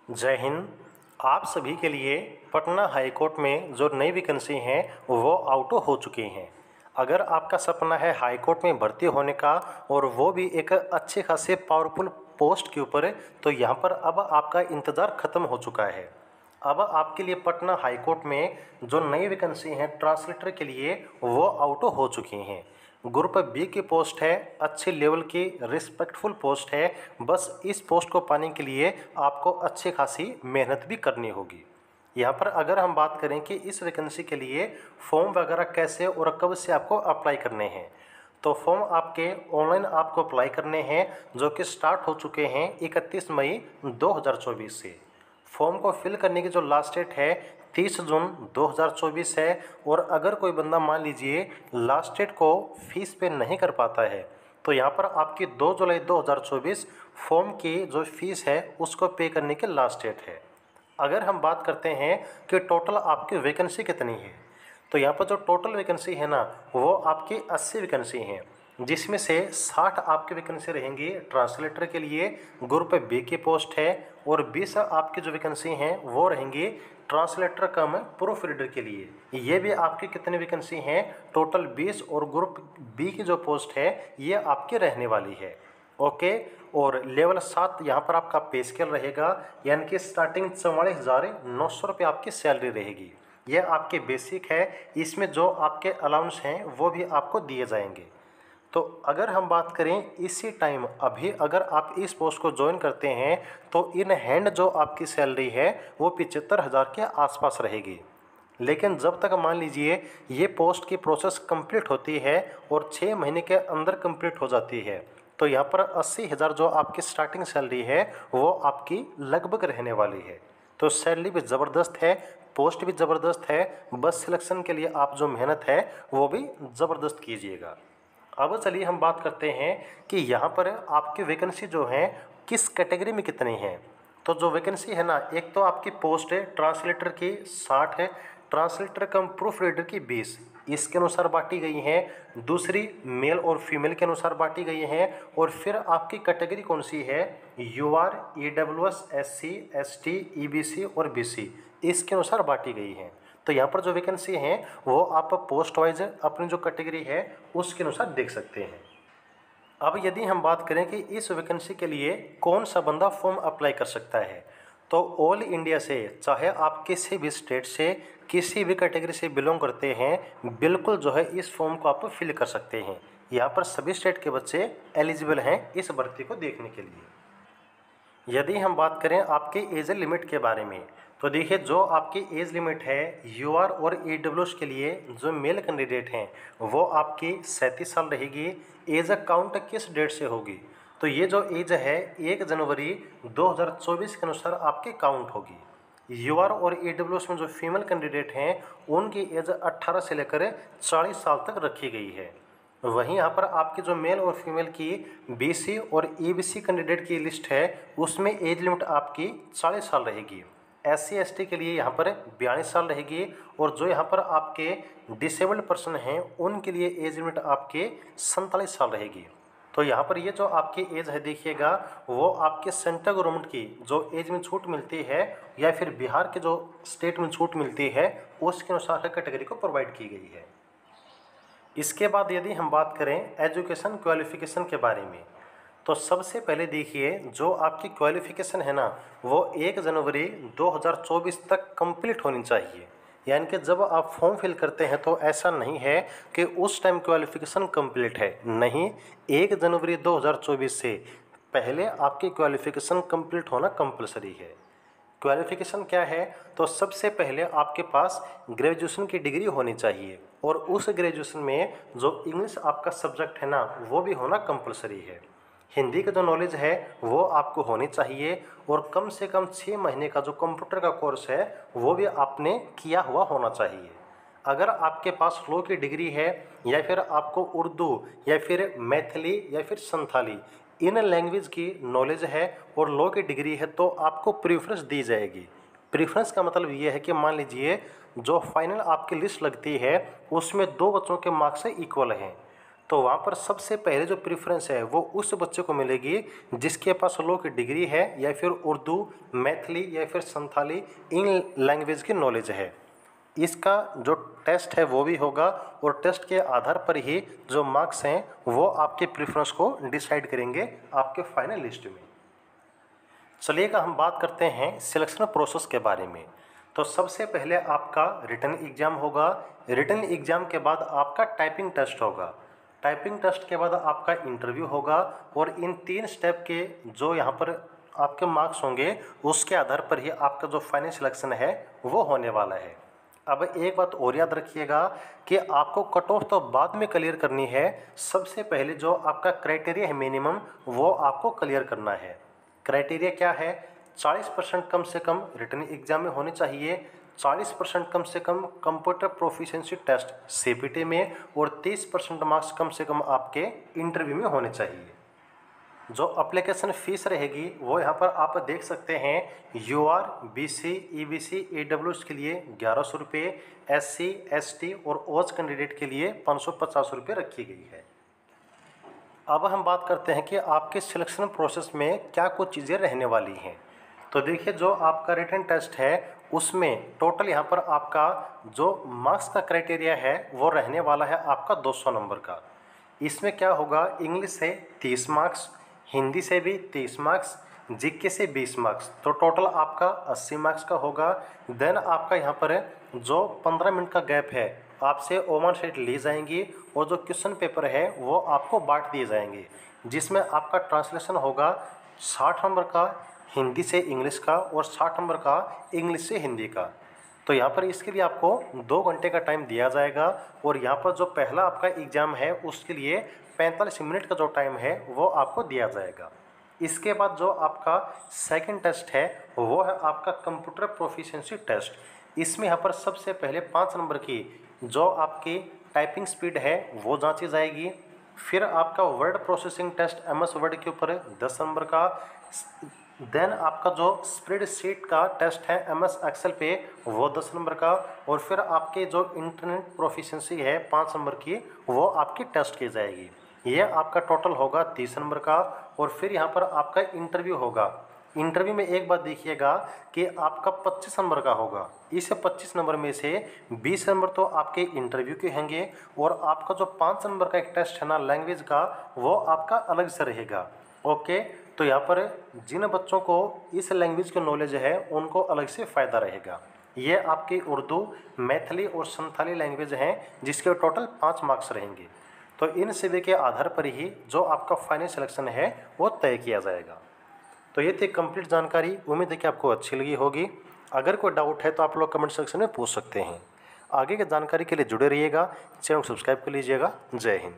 जय हिंद। आप सभी के लिए पटना हाई कोर्ट में जो नई वैकेंसी हैं वो आउट हो चुकी हैं। अगर आपका सपना है हाई कोर्ट में भर्ती होने का और वो भी एक अच्छे खासे पावरफुल पोस्ट के ऊपर, तो यहाँ पर अब आपका इंतज़ार ख़त्म हो चुका है। अब आपके लिए पटना हाई कोर्ट में जो नई वैकेंसी हैं ट्रांसलेटर के लिए वो आउट हो चुकी हैं। ग्रुप बी की पोस्ट है, अच्छे लेवल की रिस्पेक्टफुल पोस्ट है। बस इस पोस्ट को पाने के लिए आपको अच्छी खासी मेहनत भी करनी होगी। यहाँ पर अगर हम बात करें कि इस वैकेंसी के लिए फॉर्म वगैरह कैसे और कब से आपको अप्लाई करने हैं, तो फॉर्म आपके ऑनलाइन आपको अप्लाई करने हैं जो कि स्टार्ट हो चुके हैं 31 मई 2024 से। फॉर्म को फिल करने की जो लास्ट डेट है 30 जून 2024 है। और अगर कोई बंदा मान लीजिए लास्ट डेट को फीस पे नहीं कर पाता है, तो यहाँ पर आपकी 2 जुलाई 2024 फॉर्म की जो फीस है उसको पे करने की लास्ट डेट है। अगर हम बात करते हैं कि टोटल आपकी वैकेंसी कितनी है, तो यहाँ पर जो टोटल वैकेंसी है ना वो आपकी 80 वैकेंसी हैं, जिसमें से 60 आपकी वैकेंसी रहेंगी ट्रांसलेटर के लिए, ग्रुप बी की पोस्ट है, और 20 आपकी जो वैकेंसी हैं वो रहेंगी ट्रांसलेटर कम प्रूफ रीडर के लिए। ये भी आपकी कितनी वैकेंसी हैं, टोटल 20, और ग्रुप बी की जो पोस्ट है ये आपकी रहने वाली है। ओके। और लेवल 7 यहाँ पर आपका पे स्केल रहेगा, यानी कि स्टार्टिंग 44,900 रुपये आपकी सैलरी रहेगी। यह आपके बेसिक है, इसमें जो आपके अलाउंस हैं वो भी आपको दिए जाएंगे। तो अगर हम बात करें इसी टाइम अभी अगर आप इस पोस्ट को ज्वाइन करते हैं तो इन हैंड जो आपकी सैलरी है वो 75,000 के आसपास रहेगी। लेकिन जब तक मान लीजिए ये पोस्ट की प्रोसेस कंप्लीट होती है और 6 महीने के अंदर कंप्लीट हो जाती है, तो यहाँ पर 80,000 जो आपकी स्टार्टिंग सैलरी है वो आपकी लगभग रहने वाली है। तो सैलरी भी ज़बरदस्त है, पोस्ट भी ज़बरदस्त है। बस सिलेक्शन के लिए आप जो मेहनत है वो भी ज़बरदस्त कीजिएगा। अब चलिए हम बात करते हैं कि यहाँ पर आपकी वैकेंसी जो है किस कैटेगरी में कितनी है। तो जो वैकेंसी है ना, एक तो आपकी पोस्ट है ट्रांसलेटर की 60 है, ट्रांसलेटर कम प्रूफ रीडर की 20 इसके अनुसार बांटी गई हैं। दूसरी मेल और फीमेल के अनुसार बांटी गई हैं। और फिर आपकी कैटेगरी कौन सी है, UR, EWS, SC, ST, EBC और बीसी, इसके अनुसार बांटी गई हैं। तो यहाँ पर जो वैकेंसी हैं वो आप पोस्ट वाइज अपनी जो कैटेगरी है उसके अनुसार देख सकते हैं। अब यदि हम बात करें कि इस वैकेंसी के लिए कौन सा बंदा फॉर्म अप्लाई कर सकता है, तो ऑल इंडिया से, चाहे आप किसी भी स्टेट से किसी भी कैटेगरी से बिलोंग करते हैं, बिल्कुल जो है इस फॉर्म को आप फिल कर सकते हैं। यहाँ पर सभी स्टेट के बच्चे एलिजिबल हैं इस भर्ती को देखने के लिए। यदि हम बात करें आपके एज लिमिट के बारे में, तो देखिए जो आपकी एज लिमिट है यूआर और ईडब्ल्यूएस के लिए जो मेल कैंडिडेट हैं वो आपकी 37 साल रहेगी। एज काउंट किस डेट से होगी, तो ये जो एज है 1 जनवरी 2024 के अनुसार आपकी काउंट होगी। यूआर और ईडब्ल्यूएस में जो फीमेल कैंडिडेट हैं उनकी एज 18 से लेकर 40 साल तक रखी गई है। वहीं यहाँ पर आपकी जो मेल और फीमेल की बीसी और ईबीसी कैंडिडेट की लिस्ट है उसमें एज लिमिट आपकी 40 साल रहेगी। एससी एसटी के लिए यहाँ पर 42 साल रहेगी। और जो यहाँ पर आपके डिसेबल्ड पर्सन हैं उनके लिए एज लिमिट आपके 47 साल रहेगी। तो यहाँ पर ये जो आपकी एज है देखिएगा, वो आपके सेंट्रल गवर्नमेंट की जो एज में छूट मिलती है या फिर बिहार के जो स्टेट में छूट मिलती है उसके अनुसार कैटेगरी को प्रोवाइड की गई है। इसके बाद यदि हम बात करें एजुकेशन क्वालिफिकेशन के बारे में, तो सबसे पहले देखिए जो आपकी क्वालिफिकेशन है ना वो 1 जनवरी 2024 तक कंप्लीट होनी चाहिए। यानी कि जब आप फॉर्म फिल करते हैं तो ऐसा नहीं है कि उस टाइम क्वालिफिकेशन कंप्लीट है, नहीं, 1 जनवरी 2024 से पहले आपकी क्वालिफिकेशन कंप्लीट होना कंपलसरी है। क्वालिफिकेशन क्या है, तो सबसे पहले आपके पास ग्रेजुएशन की डिग्री होनी चाहिए और उस ग्रेजुएशन में जो इंग्लिश आपका सब्जेक्ट है ना वो भी होना कंपलसरी है। हिंदी का जो नॉलेज है वो आपको होनी चाहिए और कम से कम 6 महीने का जो कंप्यूटर का कोर्स है वो भी आपने किया हुआ होना चाहिए। अगर आपके पास लॉ की डिग्री है या फिर आपको उर्दू या फिर मैथिली या फिर संथाली इन लैंग्वेज की नॉलेज है और लॉ की डिग्री है तो आपको प्रीफरेंस दी जाएगी। प्रीफरेंस का मतलब ये है कि मान लीजिए जो फाइनल आपकी लिस्ट लगती है उसमें 2 बच्चों के मार्क्स से इक्वल हैं, तो वहाँ पर सबसे पहले जो प्रेफरेंस है वो उस बच्चे को मिलेगी जिसके पास लॉ की डिग्री है या फिर उर्दू, मैथिली या फिर संथाली इन लैंग्वेज की नॉलेज है। इसका जो टेस्ट है वो भी होगा और टेस्ट के आधार पर ही जो मार्क्स हैं वो आपके प्रेफरेंस को डिसाइड करेंगे आपके फाइनल लिस्ट में। चलिएगा हम बात करते हैं सिलेक्शन प्रोसेस के बारे में। तो सबसे पहले आपका रिटन एग्ज़ाम होगा। रिटन एग्ज़ाम के बाद आपका टाइपिंग टेस्ट होगा। टाइपिंग टेस्ट के बाद आपका इंटरव्यू होगा और इन 3 स्टेप के जो यहाँ पर आपके मार्क्स होंगे उसके आधार पर ही आपका जो फाइनल सिलेक्शन है वो होने वाला है। अब एक बात और याद रखिएगा कि आपको कट ऑफ तो बाद में क्लियर करनी है, सबसे पहले जो आपका क्राइटेरिया है मिनिमम वो आपको क्लियर करना है। क्राइटेरिया क्या है? 40% कम से कम रिटन एग्जाम में होने चाहिए, 40% कम से कम कंप्यूटर प्रोफिशिएंसी टेस्ट सीपीटी में और 30% मार्क्स कम से कम आपके इंटरव्यू में होने चाहिए। जो एप्लीकेशन फ़ीस रहेगी वो यहाँ पर आप देख सकते हैं। यूआर, बीसी, ईबीसी, ईडब्ल्यूएस के लिए 1100 रुपये, एससी, एसटी और ओज कैंडिडेट के लिए 550 रुपये रखी गई है। अब हम बात करते हैं कि आपके सिलेक्शन प्रोसेस में क्या कुछ चीज़ें रहने वाली हैं। तो देखिए, जो आपका रिटन टेस्ट है उसमें टोटल यहाँ पर आपका जो मार्क्स का क्राइटेरिया है वो रहने वाला है आपका 200 नंबर का। इसमें क्या होगा, इंग्लिश से 30 मार्क्स, हिंदी से भी 30 मार्क्स, जीके से 20 मार्क्स, तो टोटल आपका 80 मार्क्स का होगा। देन आपका यहाँ पर जो 15 मिनट का गैप है आपसे ओवन शीट ली जाएंगी और जो क्वेश्चन पेपर है वो आपको बांट दिए जाएंगे, जिसमें आपका ट्रांसलेशन होगा 60 नंबर का हिंदी से इंग्लिश का और 60 नंबर का इंग्लिश से हिंदी का। तो यहाँ पर इसके लिए आपको 2 घंटे का टाइम दिया जाएगा और यहाँ पर जो पहला आपका एग्ज़ाम है उसके लिए 45 मिनट का जो टाइम है वो आपको दिया जाएगा। इसके बाद जो आपका सेकंड टेस्ट है वो है आपका कंप्यूटर प्रोफिशिएंसी टेस्ट। इसमें यहाँ पर सबसे पहले 5 नंबर की जो आपकी टाइपिंग स्पीड है वो जांची जाएगी। फिर आपका word processing test MS Word के ऊपर 10 नंबर का। देन आपका जो स्प्रेडशीट का टेस्ट है एमएस एक्सेल पे वो 10 नंबर का। और फिर आपके जो इंटरनेट प्रोफिशिएंसी है 5 नंबर की वो आपकी टेस्ट की जाएगी। ये आपका टोटल होगा 30 नंबर का। और फिर यहाँ पर आपका इंटरव्यू होगा। इंटरव्यू में एक बात देखिएगा कि आपका 25 नंबर का होगा। इस 25 नंबर में से 20 नंबर तो आपके इंटरव्यू के होंगे और आपका जो 5 नंबर का एक टेस्ट है ना लैंग्वेज का, वो आपका अलग से रहेगा। ओके, तो यहाँ पर जिन बच्चों को इस लैंग्वेज की नॉलेज है उनको अलग से फ़ायदा रहेगा। ये आपकी उर्दू, मैथिली और संथाली लैंग्वेज हैं जिसके टोटल 5 मार्क्स रहेंगे। तो इन सभी के आधार पर ही जो आपका फाइनल सिलेक्शन है वो तय किया जाएगा। तो ये थी कंप्लीट जानकारी। उम्मीद है कि आपको अच्छी लगी होगी। अगर कोई डाउट है तो आप लोग कमेंट सेक्शन में पूछ सकते हैं। आगे की जानकारी के लिए जुड़े रहिएगा, चैनल को सब्सक्राइब कर लीजिएगा। जय हिंद।